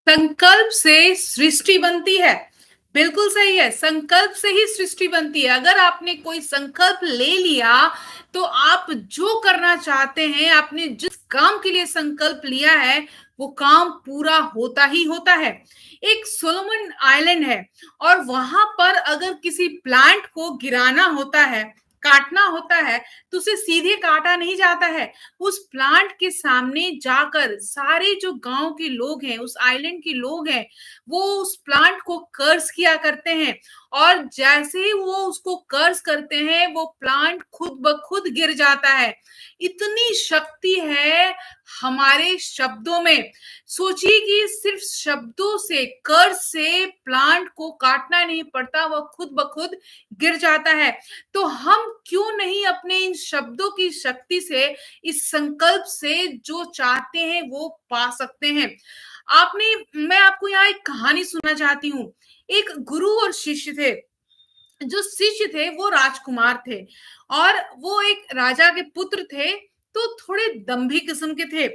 संकल्प से सृष्टि बनती है। बिल्कुल सही है, संकल्प से ही सृष्टि बनती है। अगर आपने कोई संकल्प ले लिया, तो आप जो करना चाहते हैं, आपने जिस काम के लिए संकल्प लिया है, वो काम पूरा होता ही होता है। एक सोलोमन आइलैंड है और वहां पर अगर किसी प्लांट को गिराना होता है, काटना होता है, तो उसे सीधे काटा नहीं जाता है। उस प्लांट के सामने जाकर सारे जो गांव के लोग हैं, उस आइलैंड के लोग हैं, वो उस प्लांट को कर्ज किया करते हैं। और जैसे ही वो उसको कर्ज करते हैं, वो प्लांट खुद ब खुद गिर जाता है। इतनी शक्ति है हमारे शब्दों में। सोचिए कि सिर्फ शब्दों से, कर्ज से प्लांट को काटना नहीं पड़ता, वो खुद ब खुद गिर जाता है। तो हम क्यों नहीं अपने इन शब्दों की शक्ति से, इस संकल्प से जो चाहते हैं वो पा सकते हैं। आपने मैं आपको यहाँ एक कहानी सुनना चाहती हूँ। एक गुरु और शिष्य थे। जो शिष्य थे वो राजकुमार थे और वो एक राजा के पुत्र थे, तो थोड़े दंभी किस्म के थे।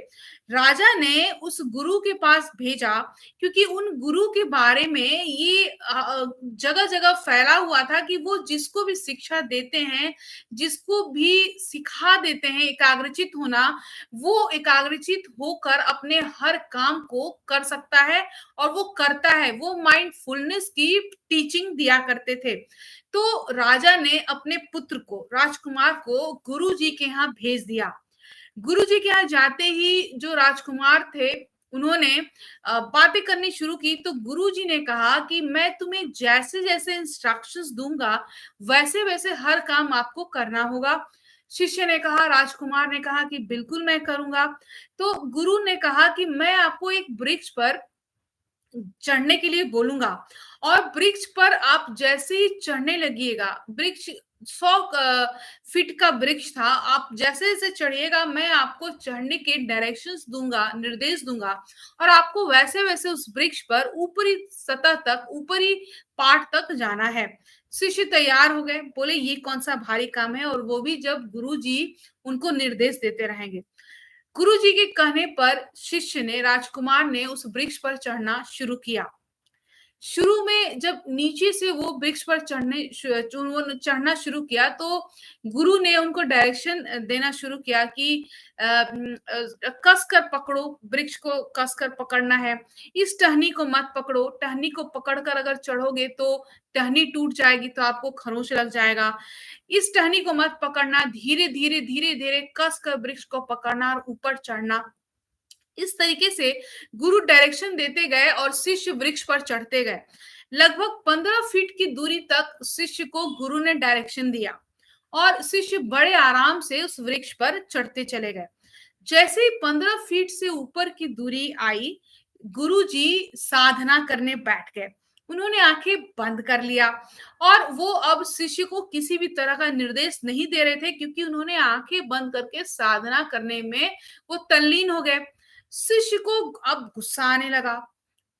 राजा ने उस गुरु के पास भेजा, क्योंकि उन गुरु के बारे में ये जगह जगह फैला हुआ था कि वो जिसको भी शिक्षा देते हैं, जिसको भी सिखा देते हैं एकाग्रचित होना, वो एकाग्रचित होकर अपने हर काम को कर सकता है और वो करता है। वो माइंडफुलनेस की टीचिंग दिया करते थे। तो राजा ने अपने पुत्र को, राजकुमार को गुरुजी के यहाँ भेज दिया। गुरुजी के यहाँ जाते ही जो राजकुमार थे, उन्होंने बातें करनी शुरू की। तो गुरुजी ने कहा कि मैं तुम्हें जैसे जैसे इंस्ट्रक्शंस दूंगा, वैसे वैसे हर काम आपको करना होगा। शिष्य ने कहा, राजकुमार ने कहा कि बिल्कुल मैं करूंगा। तो गुरु ने कहा कि मैं आपको एक वृक्ष पर चढ़ने के लिए बोलूंगा, और वृक्ष पर आप जैसे ही चढ़ने लगिएगा, वृक्ष 100 फीट का वृक्ष था, आप जैसे जैसे चढ़िएगा, मैं आपको चढ़ने के डायरेक्शंस दूंगा, निर्देश दूंगा, और आपको वैसे वैसे उस वृक्ष पर ऊपरी सतह तक, ऊपरी पार्ट तक जाना है। शिष्य तैयार हो गए, बोले ये कौन सा भारी काम है, और वो भी जब गुरु जी उनको निर्देश देते रहेंगे। गुरुजी के कहने पर शिष्य ने, राजकुमार ने उस वृक्ष पर चढ़ना शुरू किया। शुरू में जब नीचे से वो वृक्ष पर चढ़ना शुरू किया, तो गुरु ने उनको डायरेक्शन देना शुरू किया कि कस कर पकड़ो, वृक्ष को कस कर पकड़ना है, इस टहनी को मत पकड़ो, टहनी को पकड़कर अगर चढ़ोगे तो टहनी टूट जाएगी, तो आपको खरोंच लग जाएगा। इस टहनी को मत पकड़ना, धीरे धीरे धीरे धीरे कस कर वृक्ष को पकड़ना और ऊपर चढ़ना। इस तरीके से गुरु डायरेक्शन देते गए और शिष्य वृक्ष पर चढ़ते गए। लगभग 15 फीट की दूरी तक शिष्य को गुरु ने डायरेक्शन दिया और शिष्य बड़े आराम से उस वृक्ष पर चढ़ते चले गए। जैसे ही 15 फीट से ऊपर की दूरी आई, गुरुजी साधना करने बैठ गए। उन्होंने आंखें बंद कर लिया और वो अब शिष्य को किसी भी तरह का निर्देश नहीं दे रहे थे, क्योंकि उन्होंने आंखें बंद करके साधना करने में वो तल्लीन हो गए। शिष्य को अब गुस्सा आने लगा।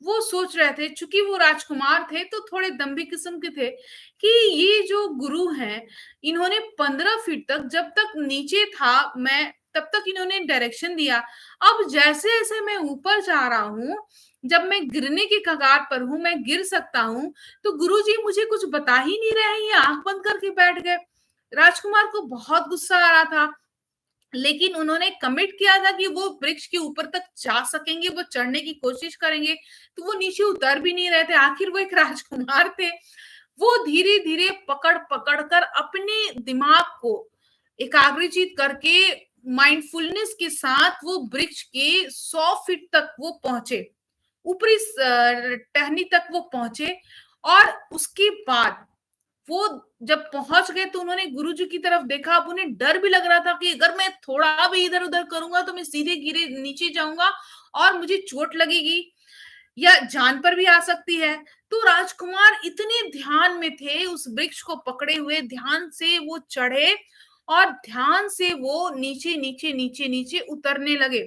वो सोच रहे थे, चूंकि वो राजकुमार थे तो थोड़े दम्भी किस्म के थे, कि ये जो गुरु हैं, इन्होंने 15 फीट तक, जब तक नीचे था मैं, तब तक इन्होंने डायरेक्शन दिया। अब जैसे जैसे मैं ऊपर जा रहा हूँ, जब मैं गिरने की कगार पर हूँ, मैं गिर सकता हूँ, तो गुरुजी मुझे कुछ बता ही नहीं रहे हैं, ये आंख बंद करके बैठ गए। राजकुमार को बहुत गुस्सा आ रहा था, लेकिन उन्होंने कमिट किया था कि वो वृक्ष के ऊपर तक जा सकेंगे, वो चढ़ने की कोशिश करेंगे, तो वो नीचे उतर भी नहीं रहे थे। आखिर वो एक राजकुमार थे। वो धीरे धीरे पकड़ पकड़ कर अपने दिमाग को एकाग्रचित करके, माइंडफुलनेस के साथ वो वृक्ष के 100 फीट तक वो पहुंचे, ऊपरी टहनी तक वो पहुंचे। और उसके बाद वो जब पहुंच गए, तो उन्होंने गुरुजी की तरफ देखा। अब उन्हें डर भी लग रहा था कि अगर मैं थोड़ा भी इधर उधर करूंगा, तो मैं सीधे गिरे नीचे जाऊंगा और मुझे चोट लगेगी या जान पर भी आ सकती है। तो राजकुमार इतने ध्यान में थे, उस वृक्ष को पकड़े हुए ध्यान से वो चढ़े और ध्यान से वो नीचे नीचे नीचे नीचे उतरने लगे।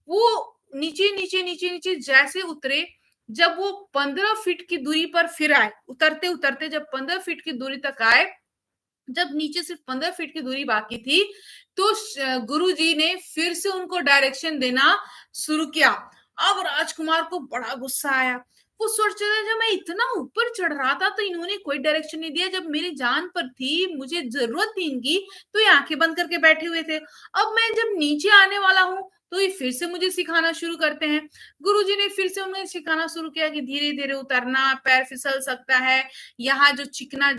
वो नीचे नीचे नीचे नीचे जैसे उतरे, जब वो 15 फीट की दूरी पर फिर आए, उतरते उतरते जब 15 फीट की दूरी तक आए, जब नीचे सिर्फ 15 फीट की दूरी बाकी थी, तो गुरुजी ने फिर से उनको डायरेक्शन देना शुरू किया अब राजकुमार को बड़ा गुस्सा आया। वो सोच रहा जब मैं इतना ऊपर चढ़ रहा था तो इन्होंने कोई डायरेक्शन नहीं दिया, जब मेरी जान पर थी, मुझे जरूरत थी इनकी, तो ये आंखें बंद करके बैठे हुए थे। अब मैं जब नीचे आने वाला हूँ तो ये फिर से मुझे सिखाना शुरू करते हैं। गुरुजी ने फिर से उन्हें सिखाना शुरू किया कि धीरे धीरे उतरना, पैर फिसल सकता है, यहाँ जो चिकना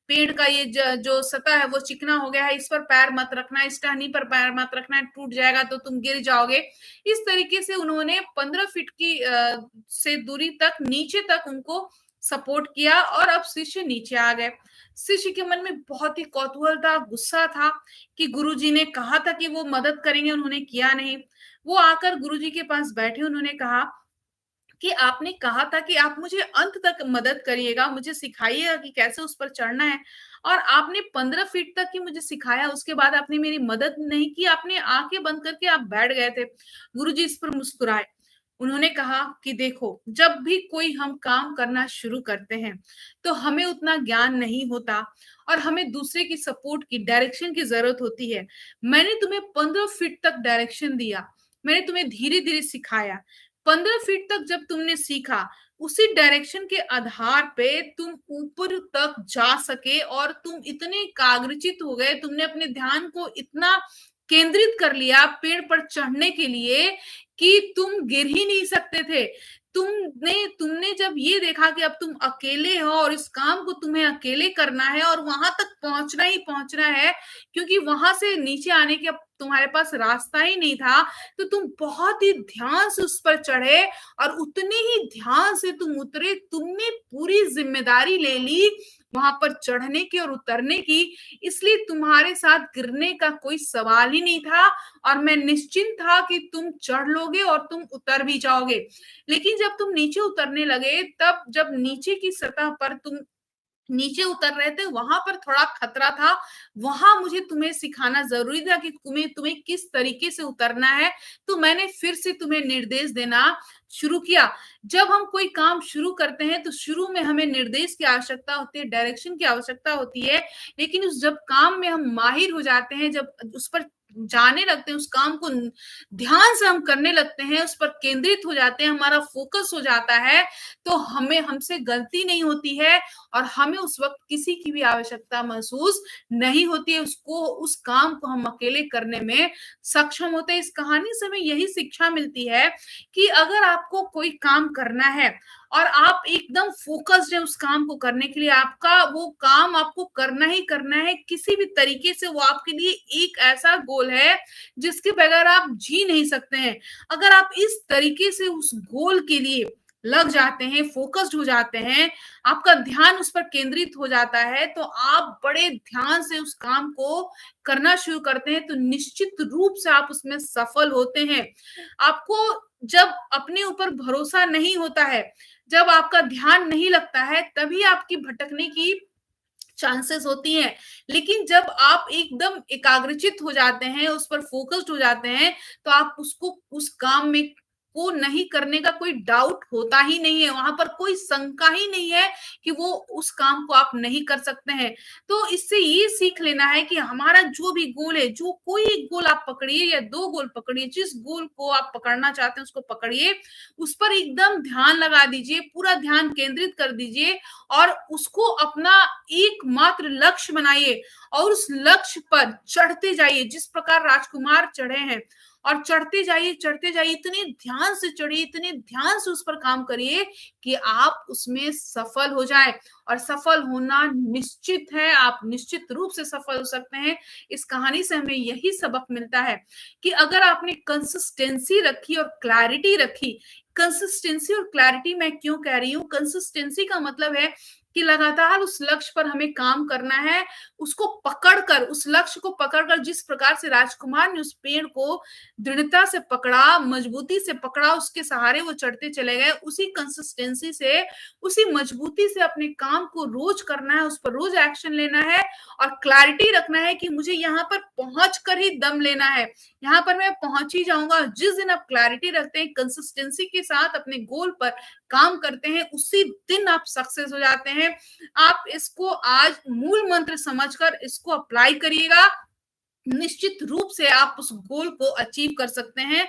पेड़ का ये जो सतह है वो चिकना हो गया है, इस पर पैर मत रखना, इस टहनी पर पैर मत रखना, टूट जाएगा तो तुम गिर जाओगे। इस तरीके से उन्होंने 15 फीट की से दूरी तक नीचे तक उनको सपोर्ट किया और अब शिष्य नीचे आ गए। शिष्य के मन में बहुत ही कौतूहल था, गुस्सा था कि गुरुजी ने कहा था कि वो मदद करेंगे, उन्होंने किया नहीं। वो आकर गुरुजी के पास बैठे, उन्होंने कहा कि आपने कहा था कि आप मुझे अंत तक मदद करिएगा, मुझे सिखाइएगा कि कैसे उस पर चढ़ना है, और आपने 15 फीट तक ही मुझे सिखाया, उसके बाद आपने मेरी मदद नहीं की, आपने आंखें बंद करके आप बैठ गए थे। गुरुजी इस पर मुस्कुराए। उन्होंने कहा कि देखो, जब भी कोई हम काम करना शुरू करते हैं तो हमें उतना ज्ञान नहीं होता और हमें दूसरे की सपोर्ट की, डायरेक्शन की जरूरत होती है। मैंने तुम्हें 15 फीट तक डायरेक्शन दिया, मैंने तुम्हें धीरे धीरे सिखाया। 15 फीट तक जब तुमने सीखा, उसी डायरेक्शन के आधार पे तुम ऊपर तक जा सके और तुम इतने एकाग्रचित हो गए, तुमने अपने ध्यान को इतना केंद्रित कर लिया पेड़ पर चढ़ने के लिए कि तुम गिर ही नहीं सकते थे। तुमने तुमने जब ये देखा कि अब तुम अकेले हो और इस काम को तुम्हें अकेले करना है और वहां तक पहुंचना ही पहुंचना है, क्योंकि वहां से नीचे आने के अब तुम्हारे पास रास्ता ही नहीं था, तो तुम बहुत ही ध्यान से उस पर चढ़े और उतने ही ध्यान से तुम उतरे। तुमने पूरी जिम्मेदारी ले ली वहां पर चढ़ने की और उतरने की, इसलिए तुम्हारे साथ गिरने का कोई सवाल ही नहीं था और मैं निश्चिंत था कि तुम चढ़ लोगे और तुम उतर भी जाओगे। लेकिन जब तुम नीचे उतरने लगे, तब जब नीचे की सतह पर तुम नीचे उतर रहे थे, वहां पर थोड़ा खतरा था। वहां मुझे तुम्हें सिखाना जरूरी था कि तुम्हें तुम्हें किस तरीके से उतरना है, तो मैंने फिर से तुम्हें निर्देश देना शुरू किया। जब हम कोई काम शुरू करते हैं तो शुरू में हमें निर्देश की आवश्यकता होती है, डायरेक्शन की आवश्यकता होती है, लेकिन उस जब काम में हम माहिर हो जाते हैं, जब उस पर जाने लगते हैं, उस काम को ध्यान से हम करने लगते हैं, उस पर केंद्रित हो जाते हैं, हमारा फोकस हो जाता है, तो हमें हमसे गलती नहीं होती है और हमें उस वक्त किसी की भी आवश्यकता महसूस नहीं होती है। उसको उस काम को हम अकेले करने में सक्षम होते हैं। इस कहानी से हमें यही शिक्षा मिलती है कि अगर आपको कोई काम करना है और आप एकदम फोकस्ड है उस काम को करने के लिए, आपका वो काम आपको करना ही करना है किसी भी तरीके से, वो आपके लिए एक ऐसा गोल है जिसके बगैर आप जी नहीं सकते हैं। अगर आप इस तरीके से उस गोल के लिए लग जाते हैं, फोकस्ड हो जाते हैं, आपका ध्यान उस पर केंद्रित हो जाता है, तो आप बड़े ध्यान से उस काम को करना शुरू करते हैं, तो निश्चित रूप से आप उसमें सफल होते हैं। आपको जब अपने ऊपर भरोसा नहीं होता है, जब आपका ध्यान नहीं लगता है, तभी आपकी भटकने की चांसेस होती हैं। लेकिन जब आप एकदम एकाग्रचित हो जाते हैं, उस पर फोकस्ड हो जाते हैं, तो आप उसको उस काम में को नहीं करने का कोई डाउट होता ही नहीं है, वहां पर कोई शंका ही नहीं है कि वो उस काम को आप नहीं कर सकते हैं। तो इससे ये सीख लेना है कि हमारा जो भी गोल है, जो कोई एक गोल आप पकड़िए या दो गोल पकड़िए, जिस गोल को आप पकड़ना चाहते हैं उसको पकड़िए, उस पर एकदम ध्यान लगा दीजिए, पूरा ध्यान केंद्रित कर दीजिए और उसको अपना एकमात्र लक्ष्य बनाइए और उस लक्ष्य पर चढ़ते जाइए, जिस प्रकार राजकुमार चढ़े हैं, और चढ़ते जाइए, इतने ध्यान से चढ़िए, इतने ध्यान से उस पर काम करिए कि आप उसमें सफल हो जाए। और सफल होना निश्चित है, आप निश्चित रूप से सफल हो सकते हैं। इस कहानी से हमें यही सबक मिलता है कि अगर आपने कंसिस्टेंसी रखी और क्लैरिटी रखी, कंसिस्टेंसी और क्लैरिटी मैं क्यों कह रही हूँ, कंसिस्टेंसी का मतलब है कि लगातार उस लक्ष्य पर हमें काम करना है, उसको पकड़कर, उस लक्ष्य को पकड़कर, जिस प्रकार से राजकुमार ने उस पेड़ को दृढ़ता से पकड़ा, मजबूती से पकड़ा, उसके सहारे वो चढ़ते चले गए, उसी कंसिस्टेंसी से, उसी मजबूती से अपने काम को रोज करना है, उस पर रोज एक्शन लेना है और क्लैरिटी रखना है कि मुझे यहाँ पर पहुंच कर ही दम लेना है, यहाँ पर मैं पहुंच ही जाऊंगा। जिस दिन आप क्लैरिटी रखते हैं, कंसिस्टेंसी के साथ अपने गोल पर काम करते हैं, उसी दिन आप सक्सेस हो जाते हैं। आप इसको आज मूल मंत्र समझकर इसको अप्लाई करिएगा, निश्चित रूप से आप उस गोल को अचीव कर सकते हैं।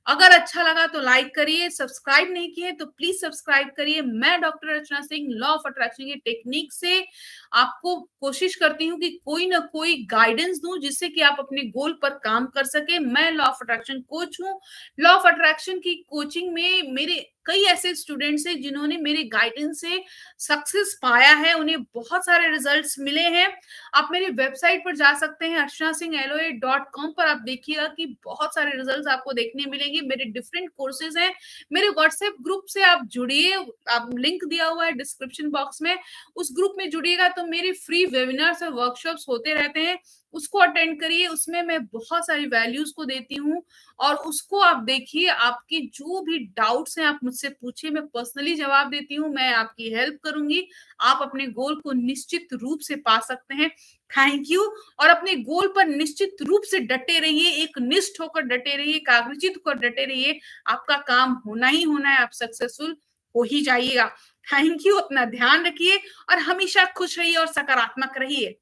अगर अच्छा लगा तो लाइक करिए, सब्सक्राइब नहीं किए तो प्लीज सब्सक्राइब करिए। मैं doctor Rachna Singh law of attraction की टेक्निक से आपको कोशिश करती हूँ कि कोई ना कोई गाइडेंस दूं जिससे कि आप अपने गोल पर काम कर सके। मैं लॉ ऑफ अट्रैक्शन कोच हूँ। लॉ ऑफ अट्रैक्शन की कोचिंग में मेरे कई ऐसे स्टूडेंट्स हैं जिन्होंने मेरे गाइडेंस से सक्सेस पाया है, उन्हें बहुत सारे रिजल्ट्स मिले हैं। आप मेरी वेबसाइट पर जा सकते हैं archanasinghloa.com पर। आप देखिएगा कि बहुत सारे रिजल्ट्स आपको देखने मिलेंगे। मेरे डिफरेंट कोर्सेज हैं। मेरे व्हाट्सएप ग्रुप से आप जुड़िए, आप लिंक दिया हुआ है डिस्क्रिप्शन बॉक्स में, उस ग्रुप में जुड़िएगा तो मेरे फ्री वेबिनार्स और वर्कशॉप्स होते रहते हैं, उसको अटेंड करिए। उसमें मैं बहुत सारी वैल्यूज को देती हूँ और उसको आप देखिए। आपकी जो भी डाउट्स हैं आप मुझसे पूछिए, मैं पर्सनली जवाब देती हूँ, मैं आपकी हेल्प करूंगी। आप अपने गोल को निश्चित रूप से पा सकते हैं। Thank you. और अपने गोल पर निश्चित रूप से डटे रहिए, एक निष्ठ होकर डटे रहिए, एकाग्रचित होकर डटे रहिए। आपका काम होना ही होना है, आप सक्सेसफुल हो ही जाइएगा। Thank you. अपना ध्यान रखिए और हमेशा खुश रहिए और सकारात्मक रहिए।